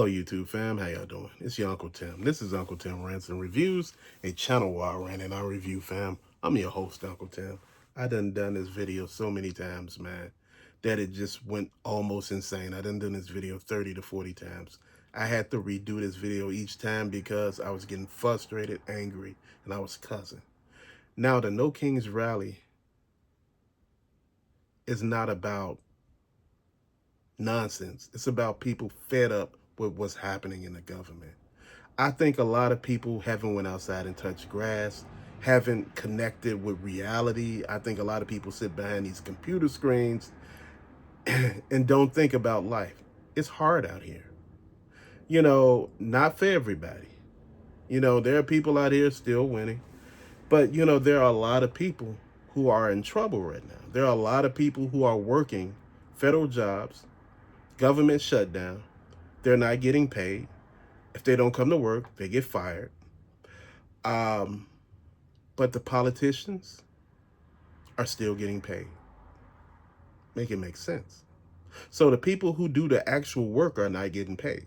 Hello YouTube fam, how y'all doing? It's your Uncle Tim. This is Uncle Tim Rants and Reviews, a channel where I rant and I review fam. I'm your host, Uncle Tim. I done this video so many times, man, that it just went almost insane. I done this video 30 to 40 times. I had to redo this video each time because I was getting frustrated, angry, and I was cussing. Now the No Kings rally is not about nonsense. It's about people fed up with what's happening in the government. I think a lot of people haven't went outside and touched grass, haven't connected with reality. I think a lot of people sit behind these computer screens and don't think about life. It's hard out here. Not for everybody. There are people out here still winning, but there are a lot of people who are in trouble right now. There are a lot of people who are working federal jobs, government shutdown. They're not getting paid. If they don't come to work, they get fired. Um, but the politicians are still getting paid. Make it make sense. So the people who do the actual work are not getting paid.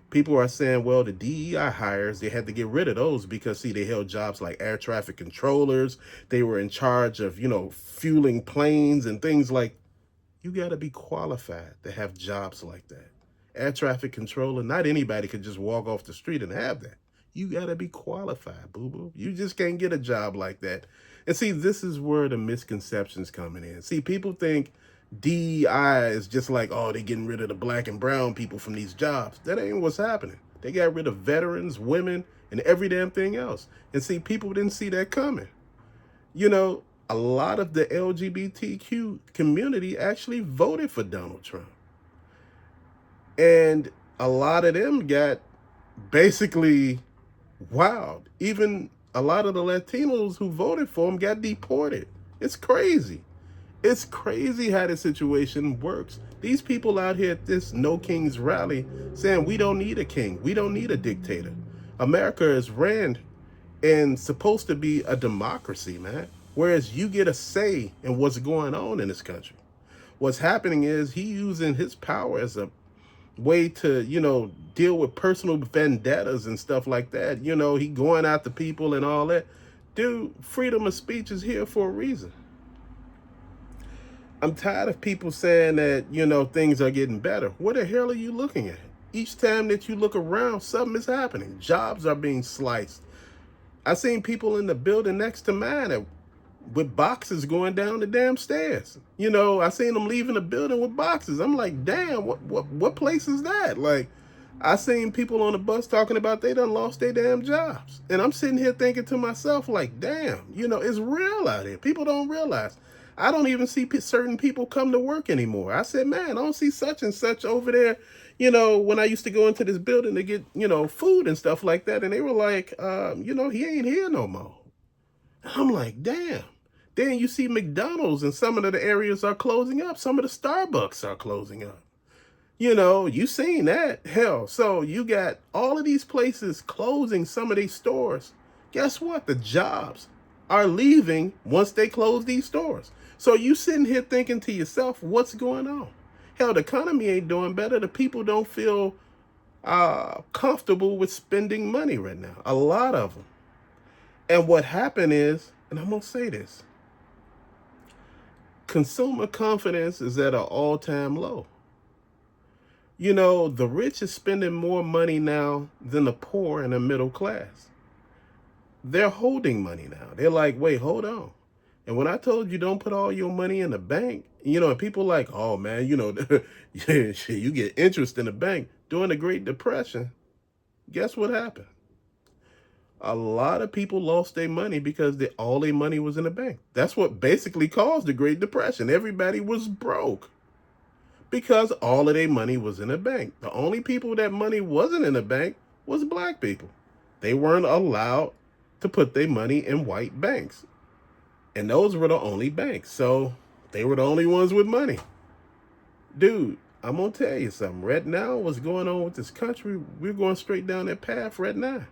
People are saying, well, the DEI hires, they had to get rid of those because, see, they held jobs like air traffic controllers. They were in charge of, fueling planes and things like. You got to be qualified to have jobs like that. Air traffic controller, not anybody could just walk off the street and have that. You got to be qualified, boo-boo. You just can't get a job like that. And see, this is where the misconceptions coming in. See, people think DEI is just like, oh, they're getting rid of the black and brown people from these jobs. That ain't what's happening. They got rid of veterans, women, and every damn thing else. And see, people didn't see that coming. A lot of the LGBTQ community actually voted for Donald Trump. And a lot of them got basically wowed. Even a lot of the Latinos who voted for him got deported. It's crazy. It's crazy how the situation works. These people out here at this No Kings rally saying we don't need a king. We don't need a dictator. America is ran and supposed to be a democracy, man. Whereas you get a say in what's going on in this country. What's happening is he using his power as a way to, deal with personal vendettas and stuff like that. He going after people and all that. Dude, freedom of speech is here for a reason. I'm tired of people saying that, things are getting better. What the hell are you looking at? Each time that you look around, something is happening. Jobs are being sliced. I seen people in the building next to mine with boxes going down the damn stairs. I seen them leaving the building with boxes. I'm like, damn, what place is that? Like, I seen people on the bus talking about they done lost their damn jobs. And I'm sitting here thinking to myself, like, damn, it's real out here. People don't realize. I don't even see certain people come to work anymore. I said, man, I don't see such and such over there. When I used to go into this building to get, food and stuff like that. And they were like, he ain't here no more. I'm like, damn. Then you see McDonald's and some of the areas are closing up. Some of the Starbucks are closing up. You seen that. Hell, so you got all of these places closing some of these stores. Guess what? The jobs are leaving once they close these stores. So you sitting here thinking to yourself, what's going on? Hell, the economy ain't doing better. The people don't feel comfortable with spending money right now. A lot of them. And what happened is, and I'm going to say this, consumer confidence is at an all-time low. The rich is spending more money now than the poor and the middle class. They're holding money now. They're like, wait, hold on. And when I told you don't put all your money in the bank, and people like, oh man, you get interest in the bank. During the Great Depression, guess what happened? A lot of people lost their money because all their money was in the bank. That's what basically caused the Great Depression. Everybody was broke because all of their money was in the bank. The only people that money wasn't in the bank was black people. They weren't allowed to put their money in white banks. And those were the only banks. So they were the only ones with money. Dude, I'm going to tell you something. Right now, what's going on with this country, we're going straight down that path right now.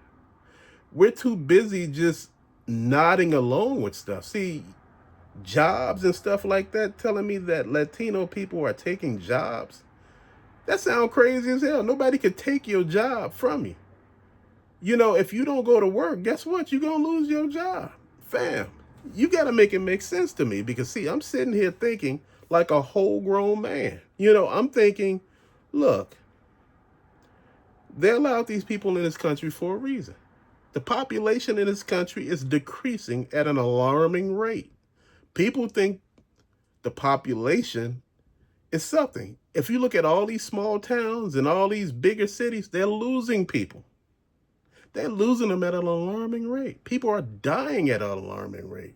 We're too busy just nodding along with stuff. See, jobs and stuff like that telling me that Latino people are taking jobs. That sounds crazy as hell. Nobody could take your job from you. You know, if you don't go to work, guess what? You're going to lose your job. Fam, you got to make it make sense to me because, see, I'm sitting here thinking like a whole grown man. You know, I'm thinking, look, they allowed these people in this country for a reason. The population in this country is decreasing at an alarming rate. People think the population is something. If you look at all these small towns and all these bigger cities, they're losing people. They're losing them at an alarming rate. People are dying at an alarming rate.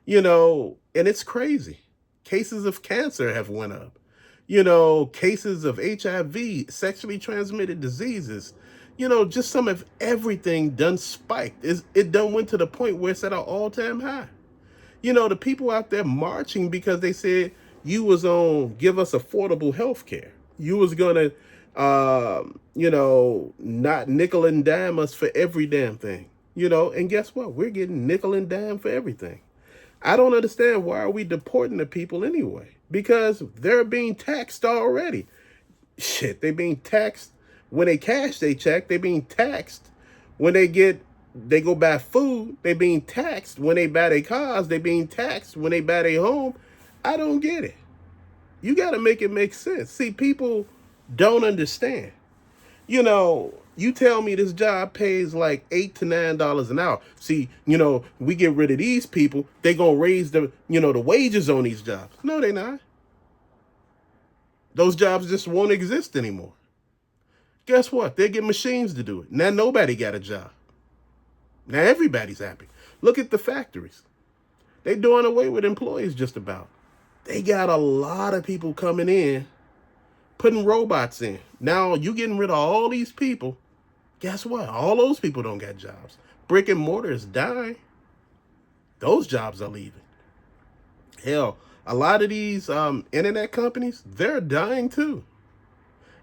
You know, and it's crazy. Cases of cancer have went up. You know, cases of HIV, sexually transmitted diseases. You know, just some of everything done spiked. It done went to the point where it's at an all-time high. You know, the people out there marching because they said you was on give us affordable health care. You was gonna, you know, not nickel and dime us for every damn thing. You know, and guess what? We're getting nickel and dime for everything. I don't understand why are we deporting the people anyway? Because they're being taxed already. Shit, they're being taxed when they cash their check. They're being taxed when they go buy food. They're being taxed when they buy their cars. They're being taxed when they buy their home. I don't get it. You got to make it make sense. See, people don't understand. You know, you tell me this job pays like $8 to $9 an hour. See, you know, we get rid of these people, they gonna raise the, you know, the wages on these jobs. No, they not. Those jobs just won't exist anymore. Guess what? They get machines to do it. Now nobody got a job. Now everybody's happy. Look at the factories. They doing away with employees just about. They got a lot of people coming in, putting robots in. Now you getting rid of all these people. Guess what? All those people don't got jobs. Brick and mortar is dying. Those jobs are leaving. Hell, a lot of these internet companies, they're dying too.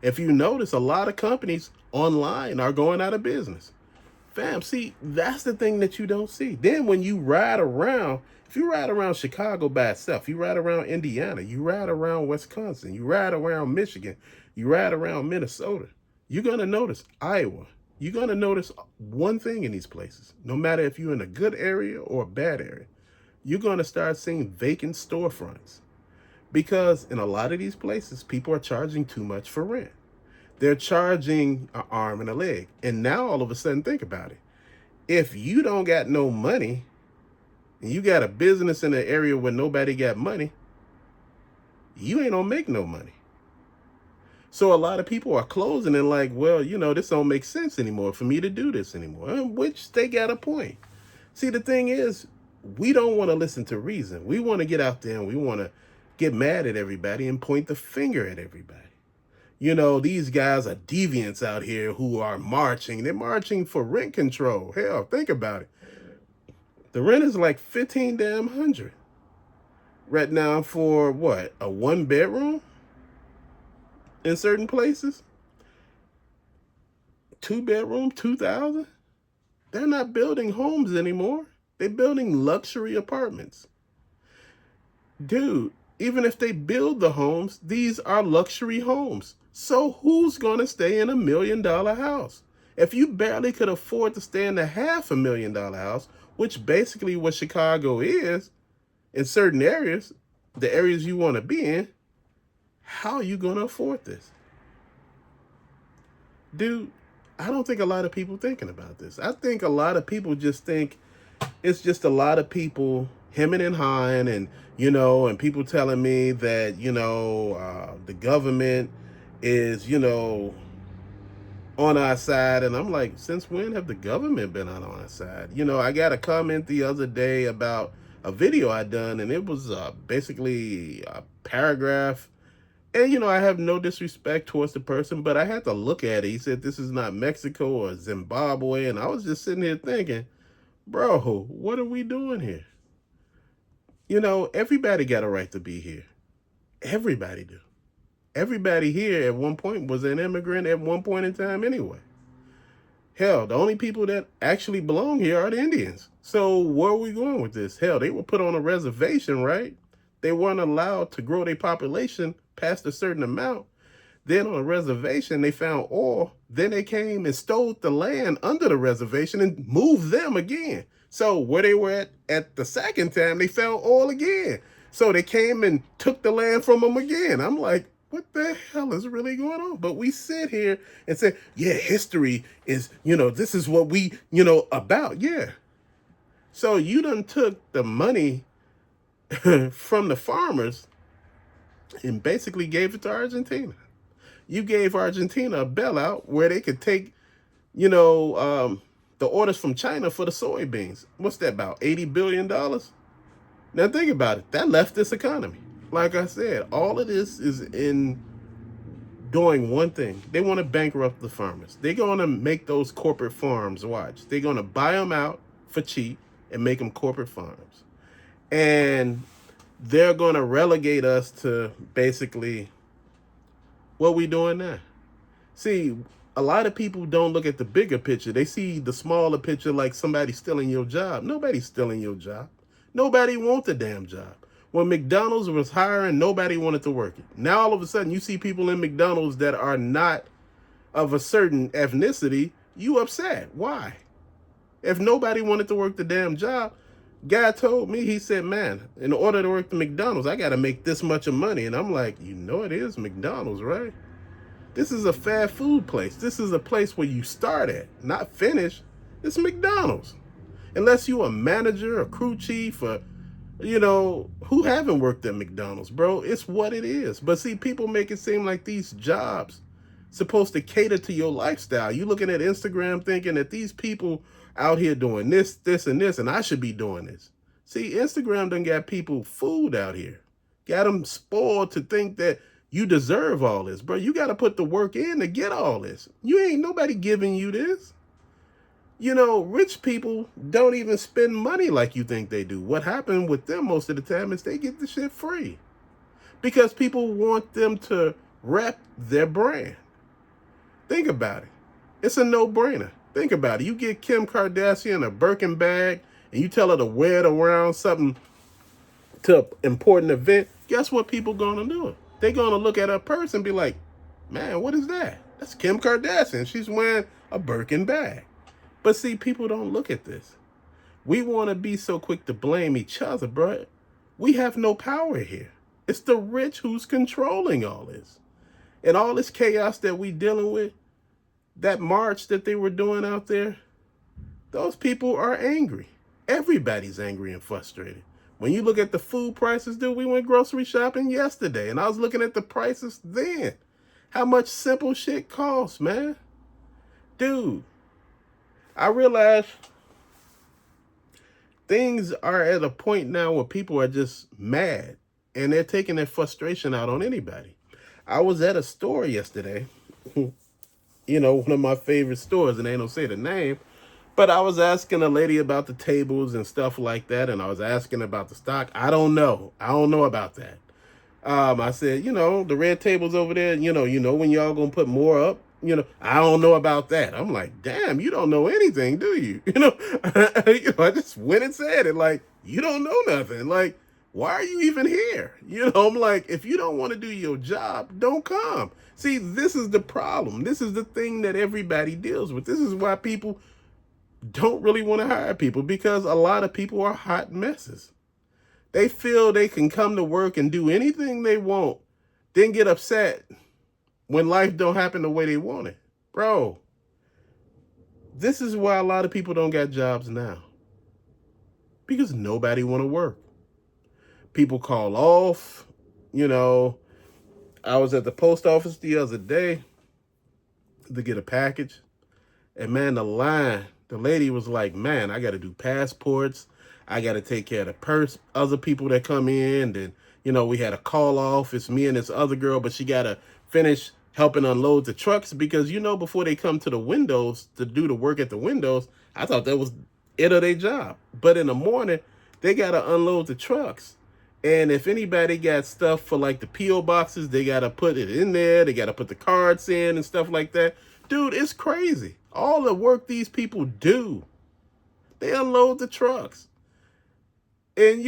If you notice, a lot of companies online are going out of business. Fam, see, that's the thing that you don't see. Then when you ride around, if you ride around Chicago by itself, you ride around Indiana, you ride around Wisconsin, you ride around Michigan, you ride around Minnesota, you're going to notice Iowa. You're going to notice one thing in these places. No matter if you're in a good area or a bad area, you're going to start seeing vacant storefronts. Because in a lot of these places, people are charging too much for rent. They're charging an arm and a leg. And now all of a sudden, think about it. If you don't got no money, and you got a business in an area where nobody got money, you ain't gonna make no money. So a lot of people are closing and like, well, you know, this don't make sense anymore for me to do this anymore, which they got a point. See, the thing is, we don't want to listen to reason. We want to get out there and we want to get mad at everybody and point the finger at everybody. You know, these guys are deviants out here who are marching. They're marching for rent control. Hell, think about it. The rent is like 15 damn hundred right now for what? A 1 bedroom in certain places? 2 bedroom, 2,000? They're not building homes anymore. They're building luxury apartments. Dude, even if they build the homes, these are luxury homes. So who's going to stay in $1 million house? If you barely could afford to stay in a $500,000 house, which basically what Chicago is, in certain areas, the areas you want to be in, how are you going to afford this? Dude, I don't think a lot of people thinking about this. I think a lot of people just think it's just a lot of people hemming and hawing and, you know, and people telling me that, you know, the government is, you know, on our side. And I'm like, since when have the government been on our side? You know, I got a comment the other day about a video I done, and it was basically a paragraph. And, you know, I have no disrespect towards the person, but I had to look at it. He said, this is not Mexico or Zimbabwe. And I was just sitting here thinking, bro, what are we doing here? You know, everybody got a right to be here. Everybody do. Everybody here at one point was an immigrant at one point in time anyway. Hell, the only people that actually belong here are the Indians. So where are we going with this? Hell, they were put on a reservation, right? They weren't allowed to grow their population past a certain amount. Then on a reservation, they found oil. Then they came and stole the land under the reservation and moved them again. So where they were at the second time, they found oil again. So they came and took the land from them again. I'm like, what the hell is really going on? But we sit here and say, yeah, history is, this is what we, about. Yeah. So you done took the money from the farmers and basically gave it to Argentina. You gave Argentina a bailout where they could take, the orders from China for the soybeans. What's that, about $80 billion? Now think about it. That left this economy. Like I said, all of this is in doing one thing. They want to bankrupt the farmers. They're going to make those corporate farms watch. They're going to buy them out for cheap and make them corporate farms. And they're going to relegate us to basically what we doing now. See, a lot of people don't look at the bigger picture. They see the smaller picture like somebody stealing your job. Nobody's stealing your job. Nobody wants a damn job. When McDonald's was hiring, nobody wanted to work it. Now all of a sudden you see people in McDonald's that are not of a certain ethnicity, you upset. Why? If nobody wanted to work the damn job, guy told me, he said, man, in order to work the McDonald's, I got to make this much of money. And I'm like, it is McDonald's, right? This is a fast food place. This is a place where you start at, not finish. It's McDonald's. Unless you a manager, a crew chief, or, who haven't worked at McDonald's, bro? It's what it is. But see, people make it seem like these jobs supposed to cater to your lifestyle. You looking at Instagram thinking that these people out here doing this, this, and this, and I should be doing this. See, Instagram done got people fooled out here. Got them spoiled to think that you deserve all this, bro. You got to put the work in to get all this. You ain't nobody giving you this. Rich people don't even spend money like you think they do. What happened with them most of the time is they get the shit free because people want them to rep their brand. Think about it. It's a no-brainer. Think about it. You get Kim Kardashian a Birkin bag and you tell her to wear it around something to an important event. Guess what people going to do? They're going to look at her purse and be like, man, what is that? That's Kim Kardashian. She's wearing a Birkin bag. But see, people don't look at this. We want to be so quick to blame each other, bro. We have no power here. It's the rich who's controlling all this. And all this chaos that we dealing with, that march that they were doing out there, those people are angry. Everybody's angry and frustrated. When you look at the food prices, dude, we went grocery shopping yesterday, and I was looking at the prices then. How much simple shit costs, man. Dude, I realize things are at a point now where people are just mad, and they're taking their frustration out on anybody. I was at a store yesterday, one of my favorite stores, and they don't say the name, but I was asking a lady about the tables and stuff like that, and I was asking about the stock. I don't know about that. I said, the red tables over there, when y'all gonna put more up? I don't know about that. I'm like, damn, you don't know anything, do you? I just went and said it, like, you don't know nothing. Like, why are you even here? I'm like, if you don't want to do your job, don't come. See, this is the problem. This is the thing that everybody deals with. This is why people don't really want to hire people, because a lot of people are hot messes. They feel they can come to work and do anything they want, then get upset when life don't happen the way they want it. Bro, this is why a lot of people don't got jobs now. Because nobody want to work. People call off. I was at the post office the other day to get a package. And man, the lady was like, man, I got to do passports. I got to take care of the other people that come in. Then, we had a call off. It's me and this other girl, but she got to finish helping unload the trucks because, before they come to the windows to do the work at the windows, I thought that was it of their job. But in the morning, they got to unload the trucks. And if anybody got stuff for like the P.O. boxes, they got to put it in there. They got to put the cards in and stuff like that. Dude, it's crazy. All the work these people do, they unload the trucks. And,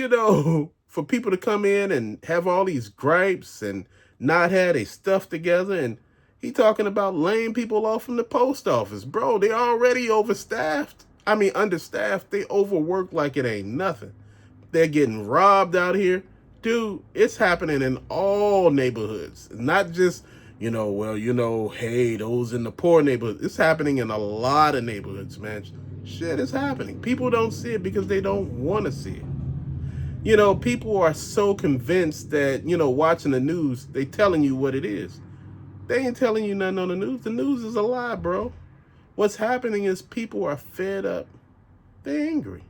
for people to come in and have all these gripes and not have their stuff together. And He talking about laying people off from the post office. Bro, they already overstaffed. I mean, understaffed. They overwork like it ain't nothing. They're getting robbed out here. Dude, it's happening in all neighborhoods. Not just, hey, those in the poor neighborhoods. It's happening in a lot of neighborhoods, man. Shit is happening. People don't see it because they don't want to see it. People are so convinced that, watching the news, they telling you what it is. They ain't telling you nothing on the news. The news is a lie, bro. What's happening is people are fed up. They're angry.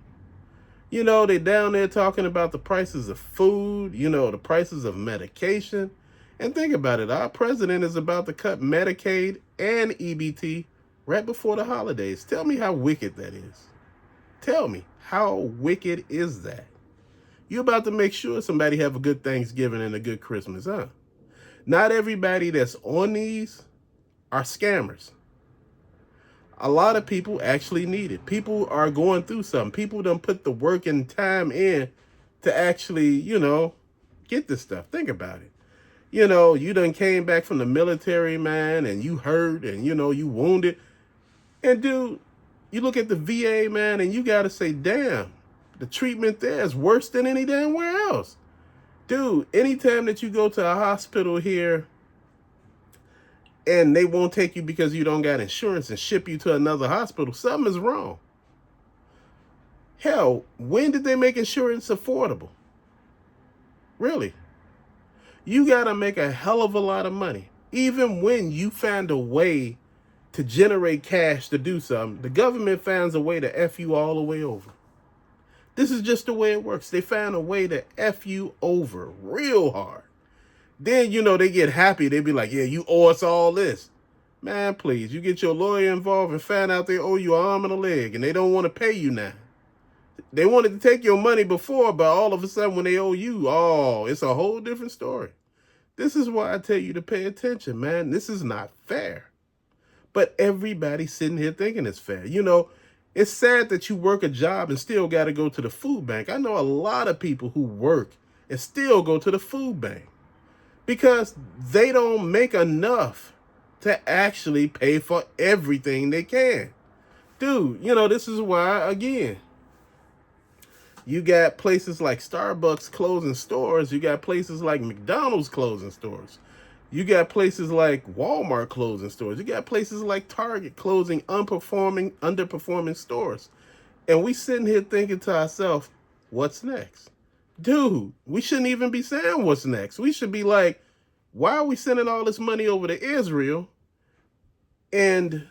They down there talking about the prices of food, the prices of medication. And think about it. Our president is about to cut Medicaid and EBT right before the holidays. Tell me how wicked that is. Tell me, how wicked is that? You're about to make sure somebody have a good Thanksgiving and a good Christmas, huh? Not everybody that's on these are scammers. A lot of people actually need it. People are going through something. People don't put the work and time in to actually, get this stuff. Think about it. You done came back from the military, man, and you hurt and, you wounded. And, dude, you look at the VA, man, and you got to say, damn, the treatment there is worse than any damn where else. Dude, anytime that you go to a hospital here and they won't take you because you don't got insurance and ship you to another hospital, something is wrong. Hell, when did they make insurance affordable? Really? You got to make a hell of a lot of money. Even when you find a way to generate cash to do something, the government finds a way to F you all the way over. This is just the way it works. They find a way to F you over real hard. Then, they get happy. They be like, yeah, you owe us all this. Man, please, you get your lawyer involved and find out they owe you an arm and a leg and they don't want to pay you now. They wanted to take your money before, but all of a sudden when they owe you, it's a whole different story. This is why I tell you to pay attention, man. This is not fair. But everybody's sitting here thinking it's fair. It's sad that you work a job and still got to go to the food bank. I know a lot of people who work and still go to the food bank because they don't make enough to actually pay for everything they can. Dude, this is why, again, you got places like Starbucks closing stores. You got places like McDonald's closing stores. You got places like Walmart closing stores. You got places like Target closing underperforming stores. And we sitting here thinking to ourselves, what's next? Dude, we shouldn't even be saying what's next. We should be like, why are we sending all this money over to Israel? And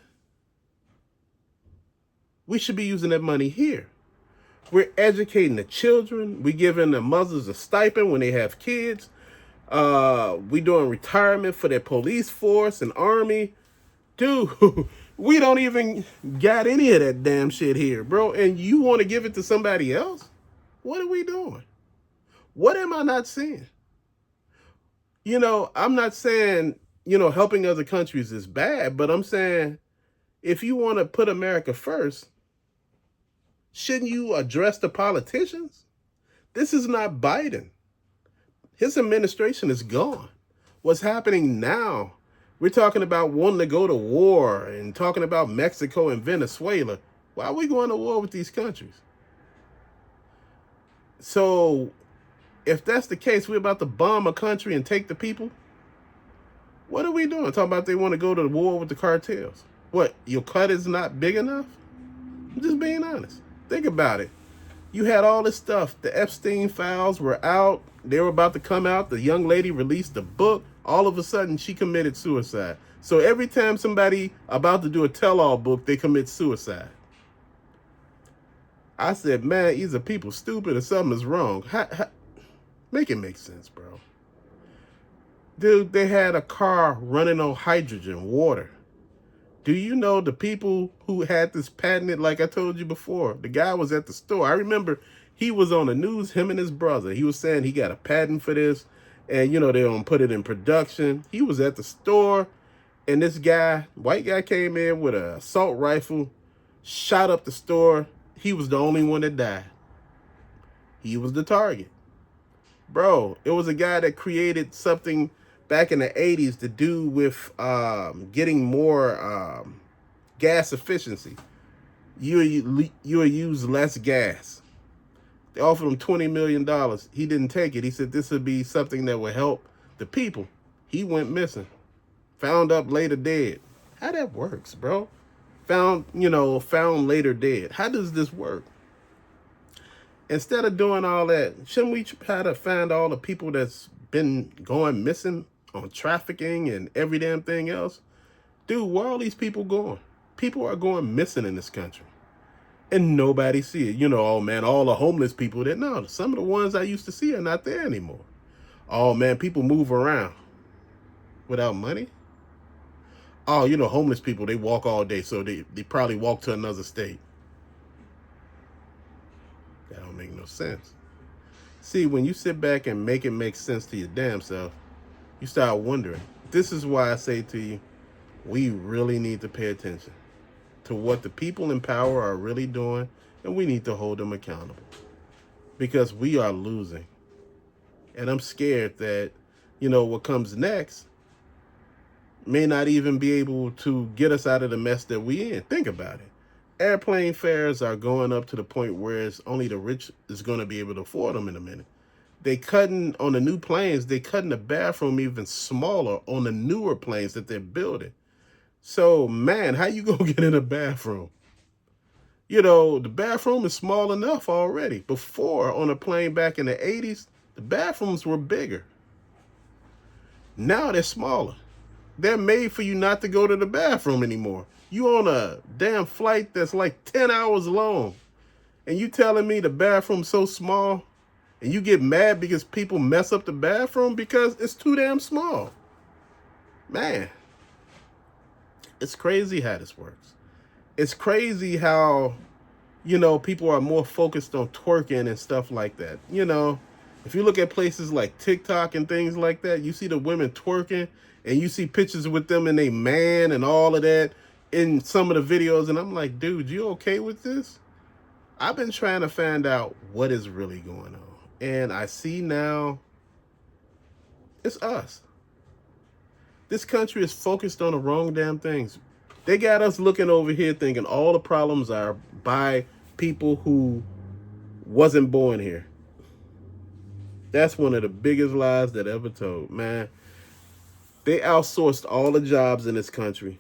we should be using that money here. We're educating the children. We're giving the mothers a stipend when they have kids. We doing retirement for their police force and army. Dude, we don't even got any of that damn shit here, bro. And you want to give it to somebody else? What are we doing? What am I not seeing? I'm not saying, helping other countries is bad, but I'm saying if you want to put America first, shouldn't you address the politicians? This is not Biden. His administration is gone. What's happening now? We're talking about wanting to go to war and talking about Mexico and Venezuela. Why are we going to war with these countries? So if that's the case, we're about to bomb a country and take the people. What are we doing? Talking about they want to go to war with the cartels. What, your cut is not big enough? I'm just being honest. Think about it. You had all this stuff. The Epstein files were out. They were about to come out. The young lady released a book. All of a sudden, she committed suicide. So every time somebody about to do a tell-all book, they commit suicide. I said, man, either people stupid or something is wrong. Make it make sense, bro. Dude, they had a car running on hydrogen, water. Do you know the people who had this patented, like I told you before? The guy was at the store. I remember he was on the news, him and his brother. He was saying he got a patent for this, and, they don't put it in production. He was at the store, and this guy, white guy, came in with an assault rifle, shot up the store. He was the only one that died. He was the target. Bro, it was a guy that created something back in the 80s to do with getting more gas efficiency. You will use less gas. They offered him $20 million. He didn't take it. He said this would be something that would help the people. He went missing. Found up later dead. How that works, bro? Found later dead. How does this work? Instead of doing all that, shouldn't we try to find all the people that's been going missing on trafficking and every damn thing else? Dude, where are all these people going? People are going missing in this country. And nobody see it. Oh man, all the homeless people that no, some of the ones I used to see are not there anymore. Oh man, people move around without money. Oh, homeless people, they walk all day, so they probably walk to another state. That don't make no sense. See, when you sit back and make it make sense to your damn self, you start wondering. This is why I say to you, we really need to pay attention to what the people in power are really doing, and we need to hold them accountable because we are losing. And I'm scared that, what comes next may not even be able to get us out of the mess that we in. Think about it. Airplane fares are going up to the point where it's only the rich is going to be able to afford them in a minute. They cutting on the new planes. They cutting the bathroom even smaller on the newer planes that they're building. So, man, how you gonna get in a bathroom? The bathroom is small enough already. Before, on a plane back in the 80s, the bathrooms were bigger. Now they're smaller. They're made for you not to go to the bathroom anymore. You on a damn flight that's like 10 hours long, and you telling me the bathroom's so small, and you get mad because people mess up the bathroom because it's too damn small. Man. It's crazy how this works. It's crazy how, people are more focused on twerking and stuff like that. If you look at places like TikTok and things like that, you see the women twerking and you see pictures with them and they man and all of that in some of the videos. And I'm like, dude, you okay with this? I've been trying to find out what is really going on. And I see now it's us. This country is focused on the wrong damn things. They got us looking over here thinking all the problems are by people who wasn't born here. That's one of the biggest lies that ever told, man. They outsourced all the jobs in this country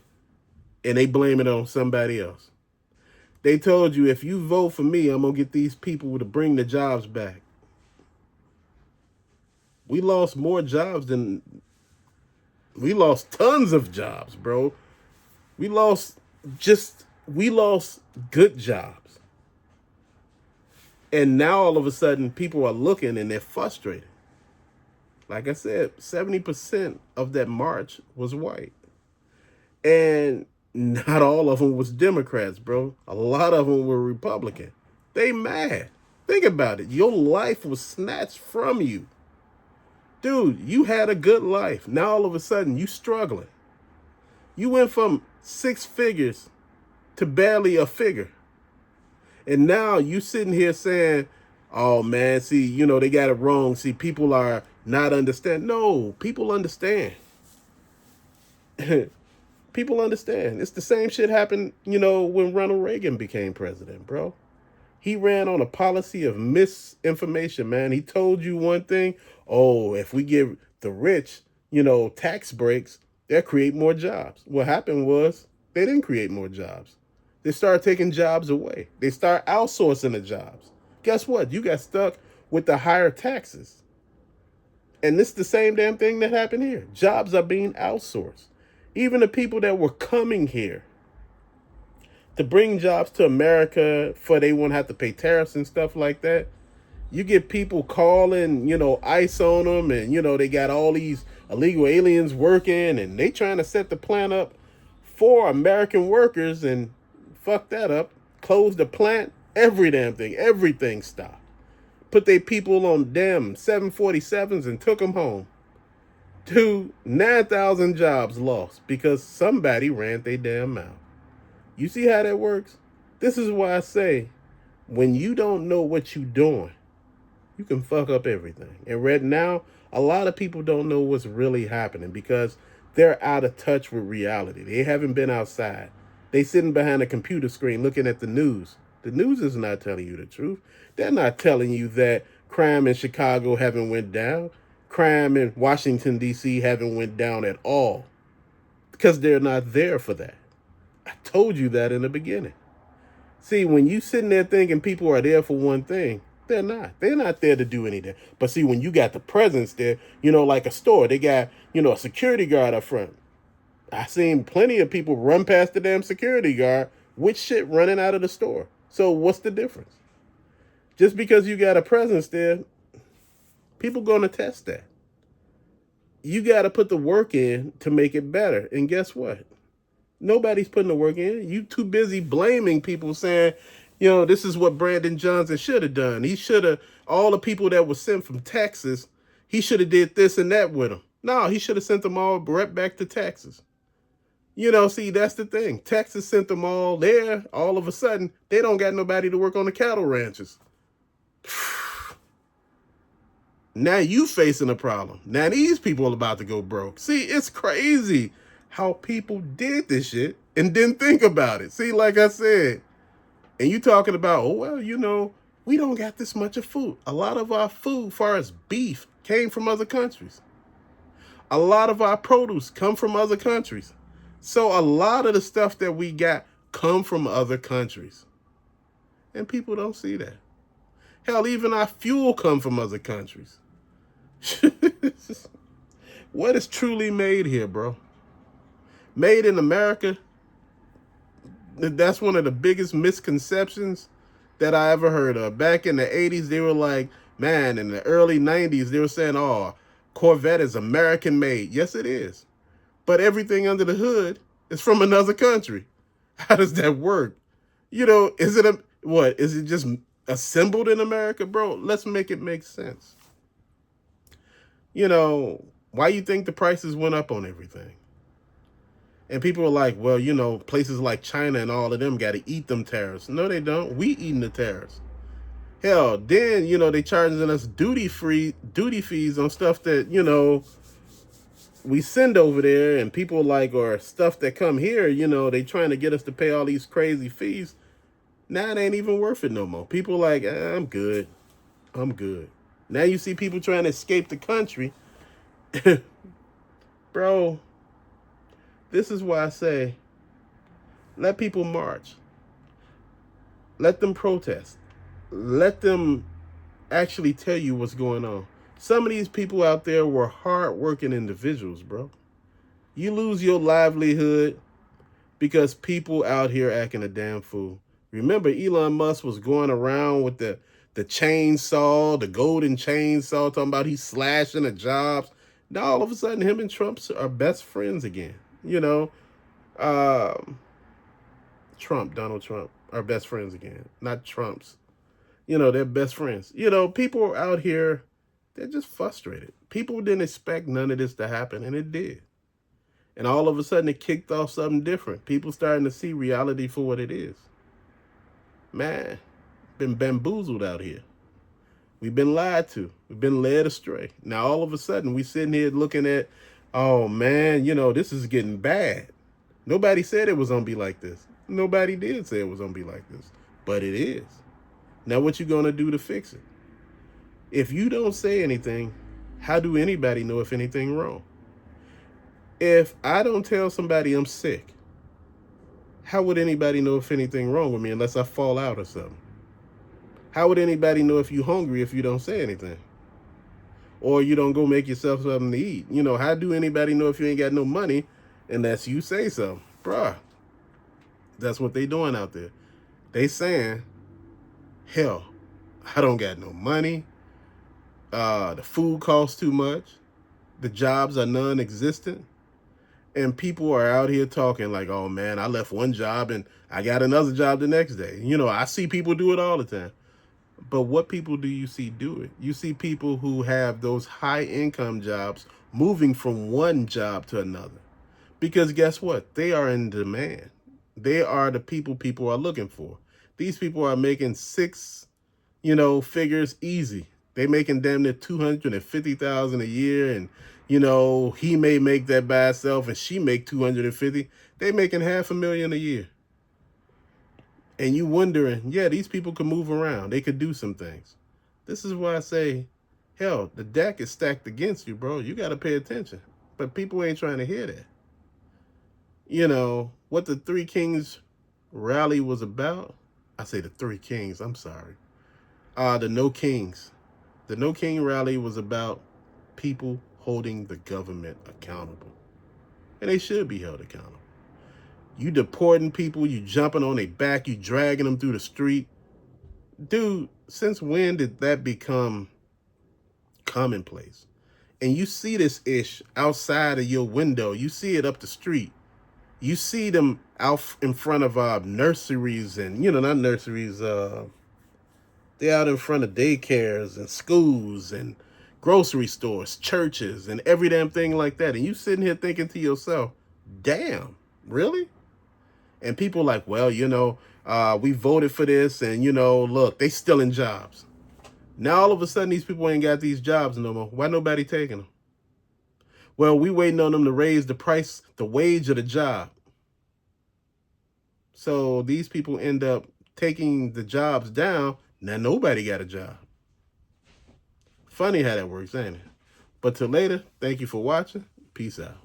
and they blame it on somebody else. They told you, if you vote for me, I'm going to get these people to bring the jobs back. We lost more jobs than... We lost tons of jobs, bro. We lost good jobs. And now all of a sudden people are looking and they're frustrated. Like I said, 70% of that march was white. And not all of them was Democrats, bro. A lot of them were Republican. They mad. Think about it. Your life was snatched from you. Dude, you had a good life. Now all of a sudden you struggling. You went from 6 figures to barely a figure. And now you sitting here saying, oh man, see, they got it wrong. See, people are not understand. No, people understand. People understand. It's the same shit happened, when Ronald Reagan became president, bro. He ran on a policy of misinformation, man. He told you one thing. Oh, if we give the rich, tax breaks, they'll create more jobs. What happened was they didn't create more jobs. They started taking jobs away. They start outsourcing the jobs. Guess what? You got stuck with the higher taxes. And this is the same damn thing that happened here. Jobs are being outsourced. Even the people that were coming here to bring jobs to America for they won't have to pay tariffs and stuff like that. You get people calling, ICE on them, and, they got all these illegal aliens working, and they trying to set the plant up for American workers and fuck that up, close the plant, every damn thing, everything stopped. Put their people on damn 747s and took them home. 9,000 jobs lost because somebody ran their damn mouth. You see how that works? This is why I say, when you don't know what you're doing, you can fuck up everything. And right now, A lot of people don't know what's really happening because they're out of touch with reality. They haven't been outside. They sitting behind a computer screen looking at the news. The news is not telling you the truth. They're not telling you that crime in Chicago haven't went down. Crime in Washington, D.C. haven't went down at all because they're not there for that. I told you that in the beginning. See, when you sitting there thinking people are there for one thing, they're not. They're not there to do anything. But see, when you got the presence there, like a store, they got, a security guard up front. I seen plenty of people run past the damn security guard with shit running out of the store. So what's the difference? Just because you got a presence there, people gonna test that. You got to put the work in to make it better. And guess what? Nobody's putting the work in. You too busy blaming people, saying, this is what Brandon Johnson should have done. He should have, all the people that were sent from Texas, he should have did this and that with them. No, he should have sent them all right back to Texas. See, that's the thing. Texas sent them all there. All of a sudden, they don't got nobody to work on the cattle ranches. Now you facing a problem. Now these people are about to go broke. See, it's crazy how people did this shit and didn't think about it. See, like I said, and you talking about, oh, well, we don't got this much of food. A lot of our food, far as beef, came from other countries. A lot of our produce come from other countries. So a lot of the stuff that we got come from other countries. And people don't see that. Hell, even our fuel come from other countries. What is truly made here, bro? Made in America? That's one of the biggest misconceptions that I ever heard of. Back in the 80s, they were like, man, in the early 90s, they were saying, oh, Corvette is American made. Yes, it is. But everything under the hood is from another country. How does that work? Is it what? Is it just assembled in America, bro? Let's make it make sense. Why you think the prices went up on everything? And people are like, well, places like China and all of them got to eat them tariffs. No, they don't. We eating the tariffs. Hell, then, they charging us duty fees on stuff that, we send over there, and people like, or stuff that come here, they trying to get us to pay all these crazy fees. Now it ain't even worth it no more. People like, I'm good. I'm good. Now you see people trying to escape the country. Bro, this is why I say, let people march. Let them protest. Let them actually tell you what's going on. Some of these people out there were hard-working individuals, bro. You lose your livelihood because people out here acting a damn fool. Remember, Elon Musk was going around with the chainsaw, the golden chainsaw, talking about he's slashing the jobs. Now, all of a sudden, him and Trump are best friends again. Donald Trump, are best friends again. Not Trump's. They're best friends. People out here, they're just frustrated. People didn't expect none of this to happen, and it did. And all of a sudden, it kicked off something different. People starting to see reality for what it is. Man, been bamboozled out here. We've been lied to. We've been led astray. Now, all of a sudden, we sitting here looking at, oh, man, this is getting bad. Nobody said it was going to be like this. Nobody did say it was going to be like this. But it is. Now, what you going to do to fix it? If you don't say anything, how do anybody know if anything wrong? If I don't tell somebody I'm sick, how would anybody know if anything wrong with me unless I fall out or something? How would anybody know if you're hungry if you don't say anything? Or you don't go make yourself something to eat? How do anybody know if you ain't got no money unless you say something? Bruh, that's what they doing out there. They saying, hell, I don't got no money. The food costs too much. The jobs are non-existent. And people are out here talking like, oh, man, I left one job and I got another job the next day. I see people do it all the time. But what people do you see do it? You see people who have those high income jobs moving from one job to another. Because guess what? They are in demand. They are the people are looking for. These people are making six, figures easy. They making damn near 250,000 a year, and he may make that by itself, and she make 250. They making $500,000 a year, and you wondering, yeah, these people can move around. They could do some things. This is why I say, hell, the deck is stacked against you, bro. You got to pay attention. But people ain't trying to hear that. What the Three Kings rally was about. I say the Three Kings. I'm sorry. The No Kings. The No King rally was about people holding the government accountable. And they should be held accountable. You deporting people, you jumping on their back, you dragging them through the street. Dude, since when did that become commonplace? And you see this ish outside of your window. You see it up the street. You see them out in front of nurseries and, not nurseries, they're out in front of daycares and schools and grocery stores, churches, and every damn thing like that. And you sitting here thinking to yourself, damn, really? And people like, well, we voted for this, and, look, they still in jobs. Now all of a sudden these people ain't got these jobs no more. Why nobody taking them? Well, we waiting on them to raise the price, the wage of the job. So these people end up taking the jobs down. Now nobody got a job. Funny how that works, ain't it? But till later, thank you for watching. Peace out.